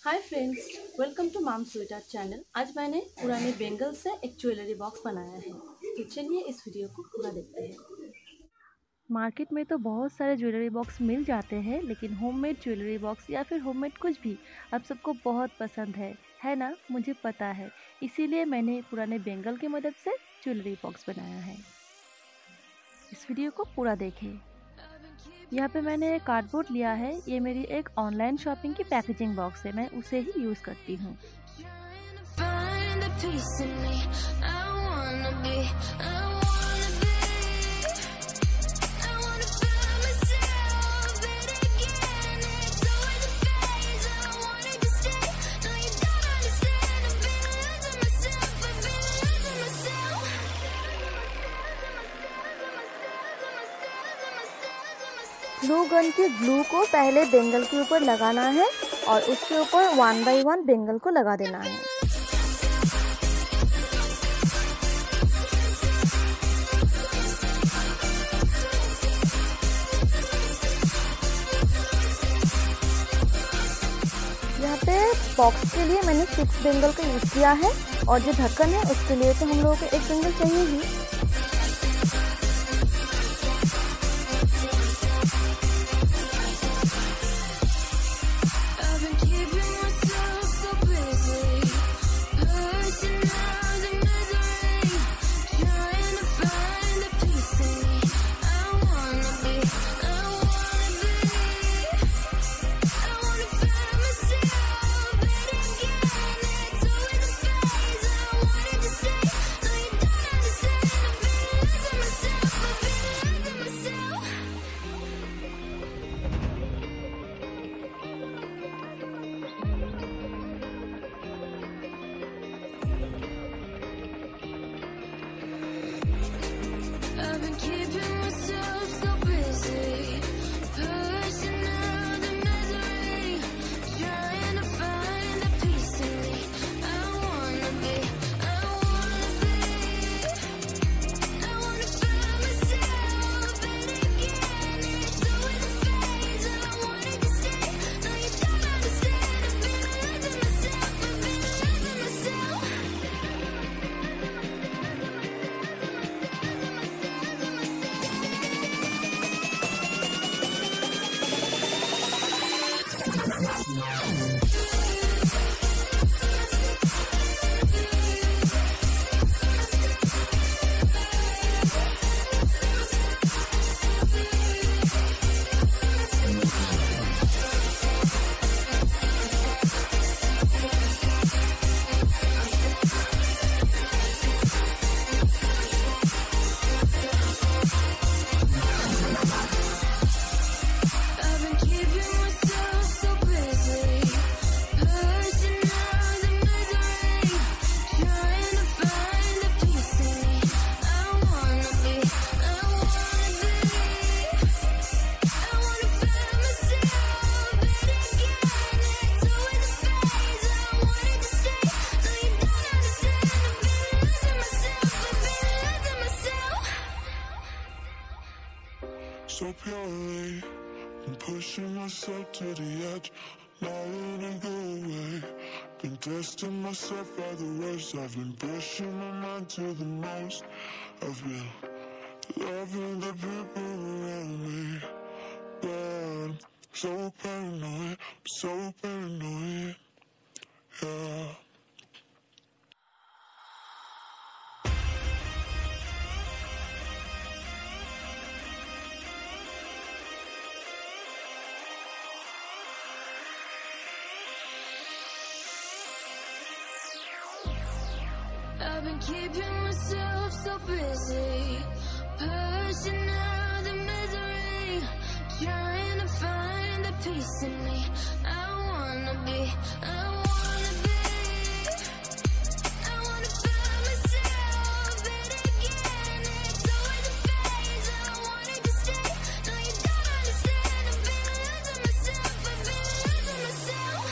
Hi friends, welcome to माम sweater channel. आज मैंने पुराने बेंगल से एक ज्वेलरी बॉक्स बनाया है। तो चलिए इस वीडियो को पूरा देखते हैं। मार्केट में तो बहुत सारे ज्वेलरी बॉक्स मिल जाते हैं, लेकिन होममेड ज्वेलरी बॉक्स या फिर होममेड कुछ भी आप सबको बहुत पसंद है ना? मुझे पता है। इसीलिए मैंने पुराने बेंगल की मदद से ज्वेलरी बॉक्स बनाया है। इस वीडियो को पूरा देखें। यहाँ पे मैंने कार्डबोर्ड लिया है। ये मेरी एक ऑनलाइन शॉपिंग की पैकेजिंग बॉक्स है, मैं उसे ही यूज़ करती हूँ। ग्लू गन की ग्लू को पहले बेंगल के ऊपर लगाना है और उसके ऊपर 1 बाय 1 बेंगल को लगा देना है। यहाँ पे बॉक्स के लिए मैंने 6 बेंगल का यूज़ किया है और जो ढक्कन है उसके लिए तो हम लोगों को 1 बेंगल चाहिए ही। So purely, I'm pushing myself to the edge, not letting go away. Been testing myself by the worst. I've been pushing my mind to the most. I've been loving the people around me, but I'm so paranoid, yeah. I've been keeping myself so busy, pushing out the misery, trying to find the peace in me. I wanna be I wanna find myself, but again it's always a phase. I wanted to stay, no you don't understand. I've been losing myself, I've been losing myself.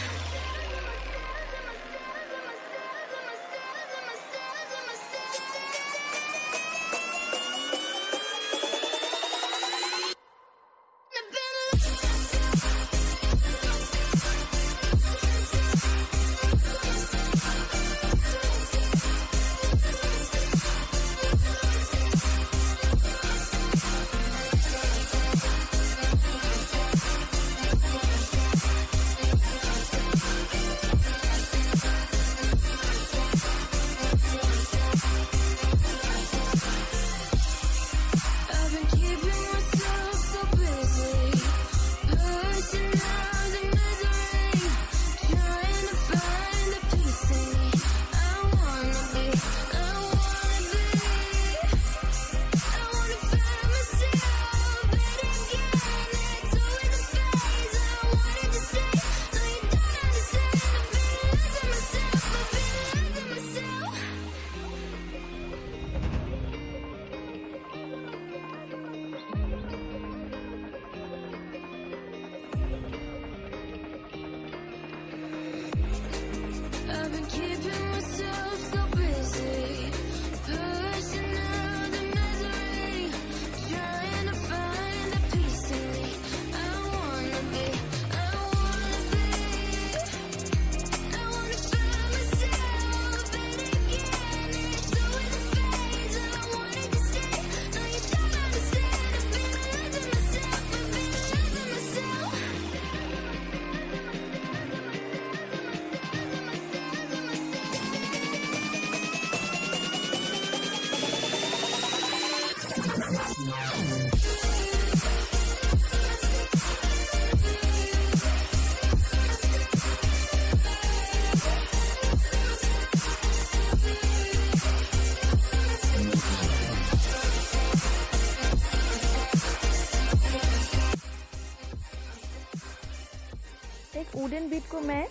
Side को मैं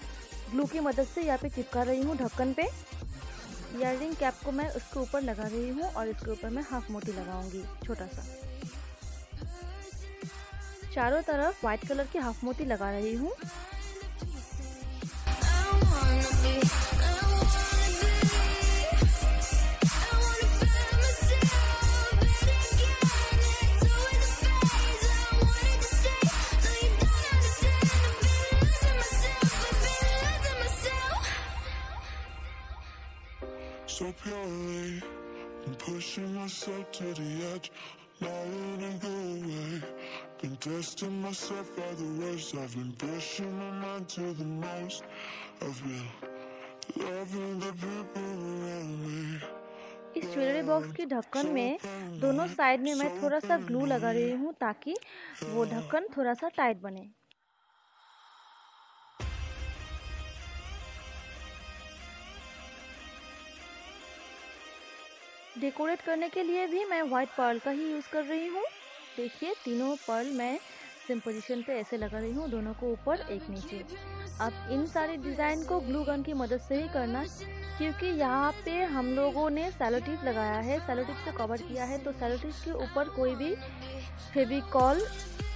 glue की मदद से यहाँ पे चिपका रही हूँ ढक्कन पे। ईयररिंग कैप को मैं उसके ऊपर लगा रही हूँ और इसके ऊपर मैं हाफ मोती लगाऊंगी छोटा सा। चारों तरफ व्हाइट कलर की हाफ मोती लगा रही हूँ। So purely, I'm pushing myself to the edge, not letting go away. Been testing myself by the worst. I've been pushing my mind to the most. I've been loving the people around me. इस jewellery box के ढक्कन में दोनों side में मैं थोड़ा सा glue लगा रही हूँ ताकि वो ढक्कन थोड़ा सा टाइट बने। डेकोरेट करने के लिए भी मैं वाइट पर्ल का ही यूज़ कर रही हूँ। देखिए तीनों पर्ल मैं सेम पोजीशन पे ऐसे लगा रही हूँ, दोनों को ऊपर एक नीचे। अब इन सारे डिज़ाइन को ग्लू गन की मदद से ही करना, क्योंकि यहाँ पे हम लोगों ने सेलो टेप लगाया है, सेलो टेप से कवर किया है, तो सेलो टेप के ऊपर कोई भी फेविकॉल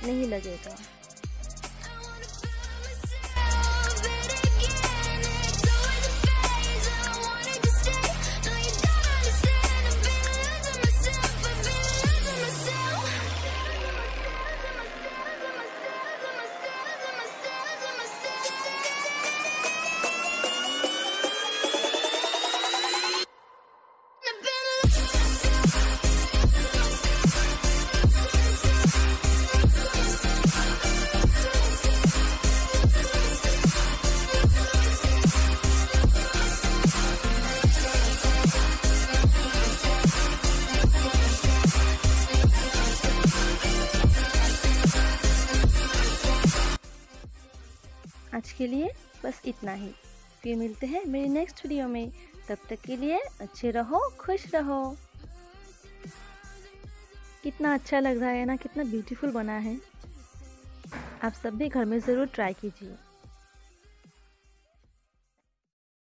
नहीं लगेगा। आज के लिए बस इतना ही, फिर मिलते हैं मेरी नेक्स्ट वीडियो में। तब तक के लिए अच्छे रहो, खुश रहो। कितना अच्छा लग रहा है ना, कितना ब्यूटीफुल बना है। आप सब भी घर में ज़रूर ट्राई कीजिए।